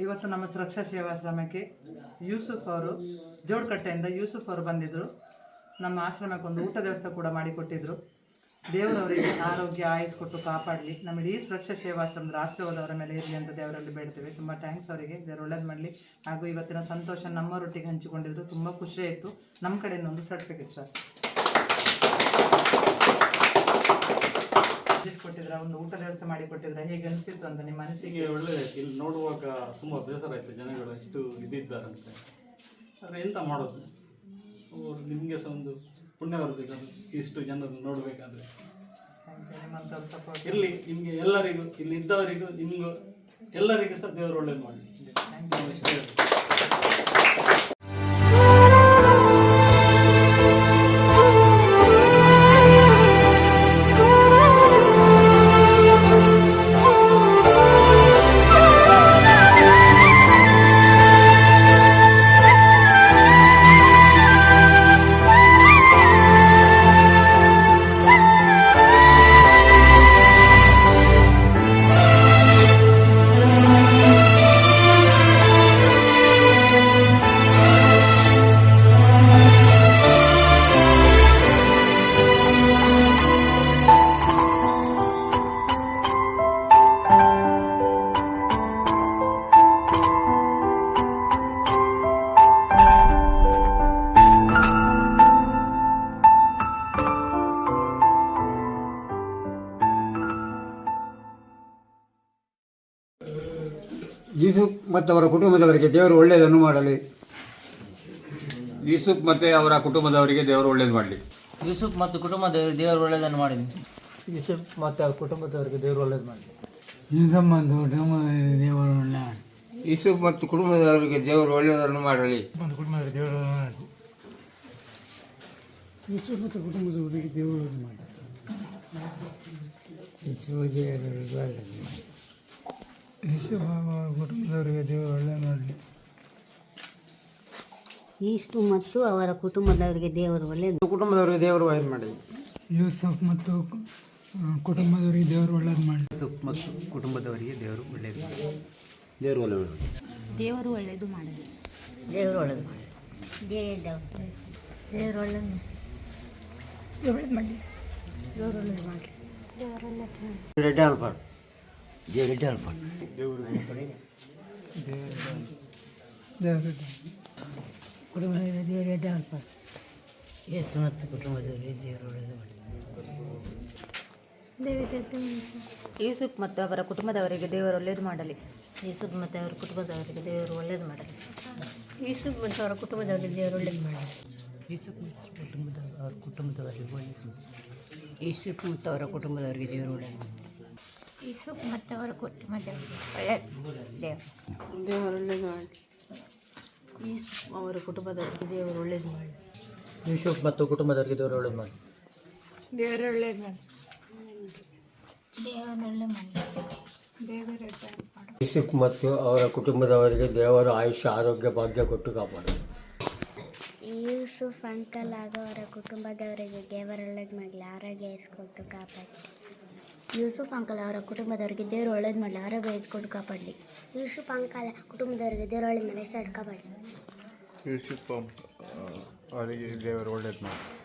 ಇವತ್ತು ನಮ್ಮ ಸುರಕ್ಷಾ ಸೇವಾಶ್ರಮಕ್ಕೆ ಯೂಸುಫ್ ಅವರು ಜೋಡ್ಕಟ್ಟೆಯಿಂದ ಯೂಸುಫ್ ಅವರು ಬಂದಿದ್ದರು. ನಮ್ಮ ಆಶ್ರಮಕ್ಕೆ ಒಂದು ಊಟ ವ್ಯವಸ್ಥೆ ಕೂಡ ಮಾಡಿಕೊಟ್ಟಿದ್ದರು. ದೇವರವರಿಗೆ ಆರೋಗ್ಯ ಆಯುಸ್ ಕೊಟ್ಟು ಕಾಪಾಡಲಿ. ನಮ್ಮ ಇಡೀ ಸುರಕ್ಷಾ ಸೇವಾಶ್ರಮದ ಆಶೀರ್ವಾದವರ ಮೇಲೆ ಇರಲಿ ಅಂತ ದೇವರಲ್ಲಿ ಬೇಡ್ತೇವೆ. ತುಂಬ ಥ್ಯಾಂಕ್ಸ್ ಅವರಿಗೆ, ದೇವರು ಒಳ್ಳೇದು ಮಾಡಲಿ. ಹಾಗೂ ಇವತ್ತಿನ ಸಂತೋಷ ನಮ್ಮವರೊಟ್ಟಿಗೆ ಹಂಚಿಕೊಂಡಿದ್ರು. ತುಂಬ ಖುಷಿ ಆಯಿತು. ನಮ್ಮ ಕಡೆಯಿಂದ ಒಂದು ಸರ್ಟಿಫಿಕೇಟ್ ಸರ್ ಕೊಟ್ಟಿದ್ರ, ಒಂದು ಊಟ ವ್ಯವಸ್ಥೆ ಮಾಡಿ ಕೊಟ್ಟಿದ್ರ, ಹೇಗೆ ಅನಿಸಿತ್ತು ಅಂತ ನಿಮ್ಮ ಅನಿಸಿಕೆ? ಒಳ್ಳೆದಾಯ್ತು. ಇಲ್ಲಿ ನೋಡುವಾಗ ತುಂಬ ಬೇಸರ ಆಯಿತು, ಜನಗಳು ಎಷ್ಟು ಇದಿದ್ದಾರಂತೆ. ಆದರೆ ಎಂತ ಮಾಡೋದು, ನಿಮಗೆ ಸಹ ಒಂದು ಪುಣ್ಯ ಬರಬೇಕು ಇಷ್ಟು ಜನರನ್ನು ನೋಡಬೇಕಾದ್ರೆ. ಇರಲಿ, ನಿಮಗೆ ಎಲ್ಲರಿಗೂ ಇಲ್ಲಿ ಇದ್ದವರಿಗೂ ನಿಮಗೂ ಎಲ್ಲರಿಗೂ ಸಹ ದೇವರು ಒಳ್ಳೇದು ಮಾಡಲಿ. ಯೂಸುಫ್ ಮತ್ತು ಅವರ ಕುಟುಂಬದವರಿಗೆ ದೇವರು ಒಳ್ಳೆಯದನ್ನು ಮಾಡಲಿ. ಯೂಸುಫ್ ಮತ್ತು ಅವರ ಕುಟುಂಬದವರಿಗೆ ದೇವರು ಒಳ್ಳೇದು ಮಾಡಲಿ. ಯೂಸುಫ್ ಮತ್ತು ಕುಟುಂಬದವರಿಗೆ ದೇವರು ಒಳ್ಳೆಯದನ್ನು ಮಾಡಲಿ. ಯೂಸುಫ್ ಮತ್ತು ಅವರ ಕುಟುಂಬದವರಿಗೆ ದೇವರು ಒಳ್ಳೇದು ಮಾಡಲಿ. ಯೂಸುಫ್ ಮತ್ತು ಕುಟುಂಬದವರಿಗೆ ದೇವರು ಒಳ್ಳೆಯದನ್ನು ಮಾಡಲಿ. ಯೂಸುಫ್ ಮತ್ತು ಕುಟುಂಬದವರಿಗೆ ದೇವರು ಒಳ್ಳೆಯದು ಮಾಡಲಿ. ಯೂಸುಫ್ ಕುಟುಂಬದವರಿಗೆ ದೇವರು ಒಳ್ಳೆಯದು ಮಾಡಲಿ. ಯೂಸುಫ್ ಮತ್ತು ಅವರ ಕುಟುಂಬದವರಿಗೆ ದೇವರು ಒಳ್ಳೆಯದು ಕುಟುಂಬದವರಿಗೆ ದೇವರು ಒಳ್ಳೇದು ಮಾಡಲಿ. ಯೂಸುಫ್ ಮತ್ತು ಕುಟುಂಬದವರಿಗೆ ದೇವರು ಒಳ್ಳೆಯದು ಮಾಡಲಿ. ಯೂಸುಫ್ ಮತ್ತು ಕುಟುಂಬದವರಿಗೆ ದೇವರು ಒಳ್ಳೆಯದು ಮಾಡಲಿ. ದೇವರು ಒಳ್ಳೆಯದು ಮಾಡಲಿ. ದೇವರು ಒಳ್ಳೆಯದು ಮಾಡಲಿ. ದೇವರು ಒಳ್ಳೆಯದು ಮಾಡಲಿ. ದೇವರು ಒಳ್ಳೆಯದು ಮಾಡಲಿ. ಮತ್ತು ಕುಟುಂಬದವರಿಗೆ ದೇವರು ಒಳ್ಳೆಯದು ಮಾಡಲಿ. ಯೂಸುಫ್ ಮತ್ತು ಅವರ ಕುಟುಂಬದವರಿಗೆ ದೇವರು ಒಳ್ಳೆಯದು ಮಾಡಲಿ. ಯೂಸುಫ್ ಮತ್ತು ಅವರ ಕುಟುಂಬದವರಿಗೆ ದೇವರು ಒಳ್ಳೆಯದು ಮಾಡಲಿ. ಯೂಸುಫ್ ಮತ್ತು ಅವರ ಕುಟುಂಬದವರಿಗೆ ದೇವರು ಒಳ್ಳೆಯದು ಮಾಡಲಿ. ಯೂಸುಫ್ ಮತ್ತು ಅವರ ಕುಟುಂಬದವರಿಗೆ ಒಳ್ಳೆಯದು ಮಾಡಲಿ. ಯೂಸುಫ್ ಮತ್ತು ಅವರ ಕುಟುಂಬದವರಿಗೆ ದೇವರು ಒಳ್ಳೆಯದು ಮಾಡಲಿ. ಯೂಸುಫ್ ಮತ್ತು ಅವರ ಕುಟುಂಬದವರಿಗೆ ದೇವರು ಒಳ್ಳೆಯದು ಮಾಡಲಿ. ಯೂಸುಫ್ ಅವರ ಕುಟುಂಬದವರಿಗೆ ದೇವರು ಒಳ್ಳೆಯದು ಮಾಡಲಿ. ಯೂಸುಫ್ ಮತ್ತು ಕುಟುಂಬದವರಿಗೆ ದೇವರು ಒಳ್ಳೆಯದು ಮಾಡಲಿ. ದೇವರು ಒಳ್ಳೆಯದು ಮಾಡಲಿ. ಯೂಸುಫ್ ಮತ್ತು ಅವರ ಕುಟುಂಬದವರಿಗೆ ದೇವರು ಆಯುಷ್ಯ ಆರೋಗ್ಯ ಭಾಗ್ಯ ಕೊಟ್ಟು ಕಾಪಾಡಲಿ. ಯೂಸುಫ್ ಅಂಕಲ್ ಹಾಗೂ ಅವರ ಕುಟುಂಬದವರಿಗೆ ದೇವರು ಒಳ್ಳೇದು ಮಾಡಲಿ. ಆರೋಗ್ಯ ಇಸ್ಕೊಟ್ಟು ಕಾಪಾಡಲಿ. ಯೂಸುಫ್ ಅಂಕಲ್ ಅವರ ಕುಟುಂಬದವರಿಗೆ ದೇವರು ಒಳ್ಳೇದು ಮಾಡಲಿ. ಆರೋಗ್ಯ ಇಸ್ಕೊಟ್ಟು ಕಾಪಾಡಲಿ. ಯೂಸುಫ್ ಅಂಕಲ್ ಕುಟುಂಬದವರಿಗೆ ದೇವರು ಒಳ್ಳೇದು ಮಾಡಲಿ. ಕಾಪಾಡಲಿ. ಯೂಸುಫ್ ಅವರಿಗೆ ದೇವರು ಒಳ್ಳೇದು ಮಾಡಲಿ.